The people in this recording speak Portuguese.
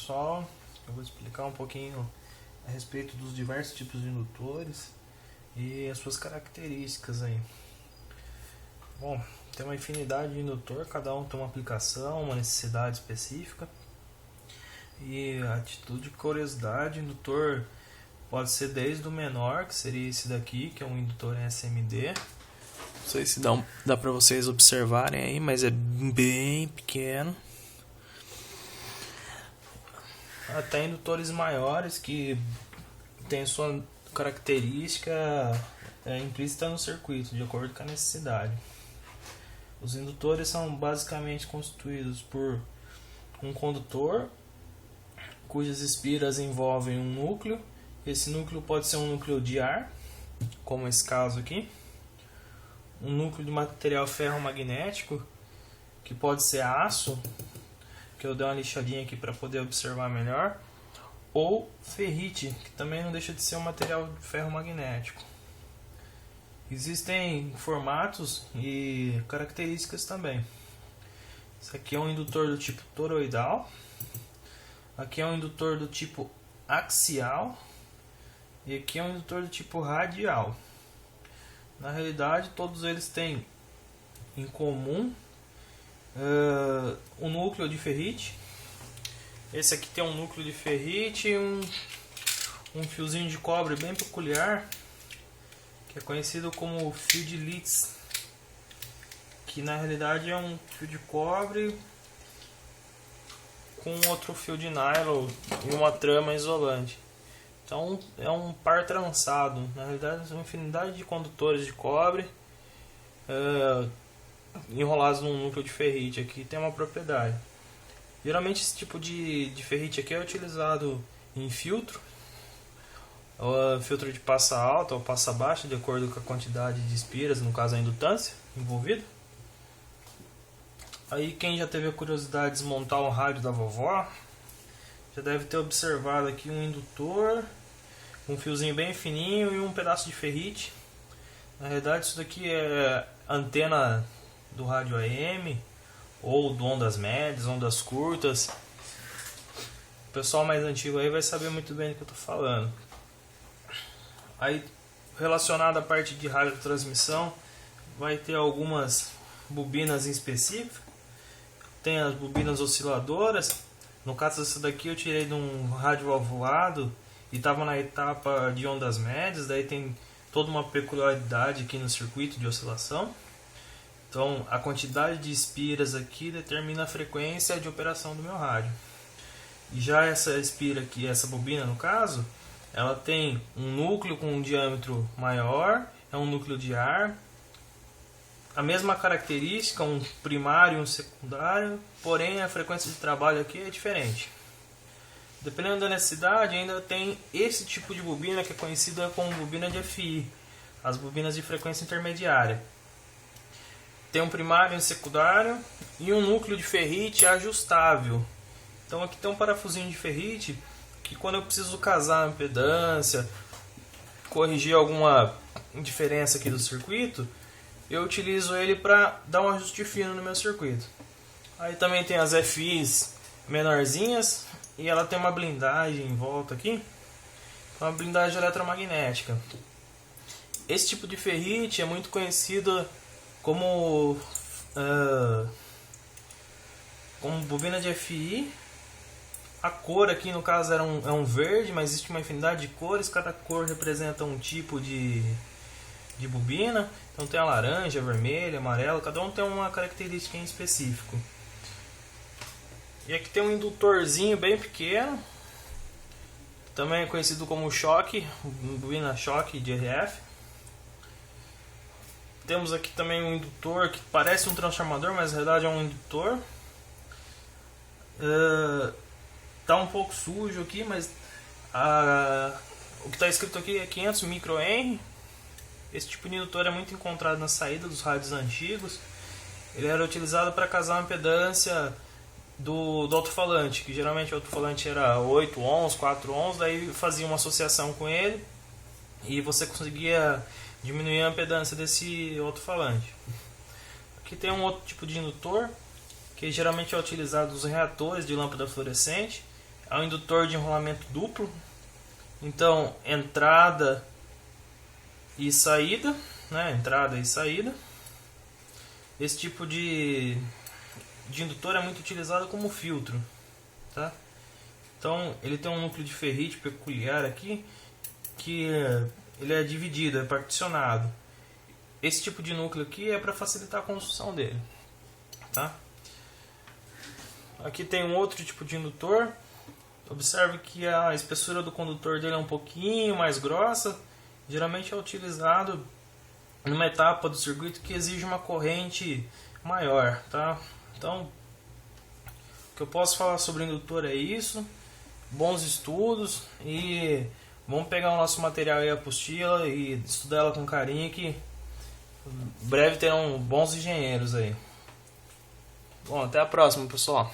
pessoal, eu vou explicar um pouquinho a respeito dos diversos tipos de indutores e as suas características aí. Bom, tem uma infinidade de indutor, cada um tem uma aplicação, uma necessidade específica. E a título de curiosidade, o indutor pode ser desde o menor, que seria esse daqui, que é um indutor em SMD. Não sei se dá para vocês observarem aí, mas é bem pequeno. Até indutores maiores que tem sua característica implícita no circuito, de acordo com a necessidade. Os indutores são basicamente constituídos por um condutor, cujas espiras envolvem um núcleo. Esse núcleo pode ser um núcleo de ar, como esse caso aqui. Um núcleo de material ferromagnético, que pode ser aço, que eu dei uma lixadinha aqui para poder observar melhor, ou ferrite, que também não deixa de ser um material ferromagnético. Existem formatos e características também. Esse aqui é um indutor do tipo toroidal, aqui é um indutor do tipo axial e aqui é um indutor do tipo radial. Na realidade, todos eles têm em comum um núcleo de ferrite. Esse aqui tem um núcleo de ferrite e um fiozinho de cobre bem peculiar, que é conhecido como fio de Litz, que na realidade é um fio de cobre com outro fio de nylon e uma trama isolante. Então é um par trançado. Na realidade são uma infinidade de condutores de cobre enrolados num núcleo de ferrite. Aqui tem uma propriedade. Geralmente esse tipo de ferrite aqui é utilizado em filtro, filtro de passa alta ou passa baixa, de acordo com a quantidade de espiras, no caso a indutância envolvida. Aí quem já teve a curiosidade de desmontar um rádio da vovó, já deve ter observado aqui um indutor, um fiozinho bem fininho e um pedaço de ferrite. Na realidade isso daqui é antena do rádio AM ou do ondas médias, ondas curtas. O pessoal mais antigo aí vai saber muito bem do que eu estou falando. Aí, relacionado à parte de radiotransmissão, vai ter algumas bobinas em específico. Tem as bobinas osciladoras. No caso dessa daqui eu tirei de um rádio valvulado e estava na etapa de ondas médias. Daí tem toda uma peculiaridade aqui no circuito de oscilação. Então a quantidade de espiras aqui determina a frequência de operação do meu rádio. E já essa espira aqui, essa bobina no caso, ela tem um núcleo com um diâmetro maior, é um núcleo de ar. A mesma característica, um primário e um secundário, porém a frequência de trabalho aqui é diferente. Dependendo da necessidade, ainda tem esse tipo de bobina que é conhecida como bobina de FI, as bobinas de frequência intermediária. Tem um primário e um secundário e um núcleo de ferrite ajustável. Então aqui tem um parafusinho de ferrite que quando eu preciso casar a impedância, corrigir alguma diferença aqui do circuito, eu utilizo ele para dar um ajuste fino no meu circuito. Aí também tem as FIs menorzinhas e ela tem uma blindagem em volta aqui, uma blindagem eletromagnética. Esse tipo de ferrite é muito conhecido como bobina de FI. A cor aqui no caso é um verde, mas existe uma infinidade de cores, cada cor representa um tipo de bobina. Então tem a laranja, a vermelha, a amarela, cada um tem uma característica em específico. E aqui tem um indutorzinho bem pequeno, também é conhecido como choque, bobina choque de RF. Temos aqui também um indutor que parece um transformador, mas na verdade é um indutor. Está um pouco sujo aqui, mas o que está escrito aqui é 500 microhenry. Esse tipo de indutor é muito encontrado na saída dos rádios antigos. Ele era utilizado para casar a impedância do alto-falante, que geralmente o alto-falante era 8 ohms, 4 ohms, daí fazia uma associação com ele e você conseguia diminuir a impedância desse alto-falante. Aqui tem um outro tipo de indutor que geralmente é utilizado nos reatores de lâmpada fluorescente. é um indutor de enrolamento duplo. Então, entrada e saída, né? Entrada e saída. Esse tipo de indutor é muito utilizado como filtro, tá? Então, ele tem um núcleo de ferrite peculiar aqui, que ele é dividido, é particionado. Esse tipo de núcleo aqui é para facilitar a construção dele, tá? Aqui tem um outro tipo de indutor. Observe que a espessura do condutor dele é um pouquinho mais grossa. Geralmente é utilizado numa etapa do circuito que exige uma corrente maior, tá? Então, o que eu posso falar sobre o indutor é isso. Bons estudos e vamos pegar o nosso material e a apostila e estudar ela com carinho, que em breve terão bons engenheiros aí. Bom, até a próxima, pessoal.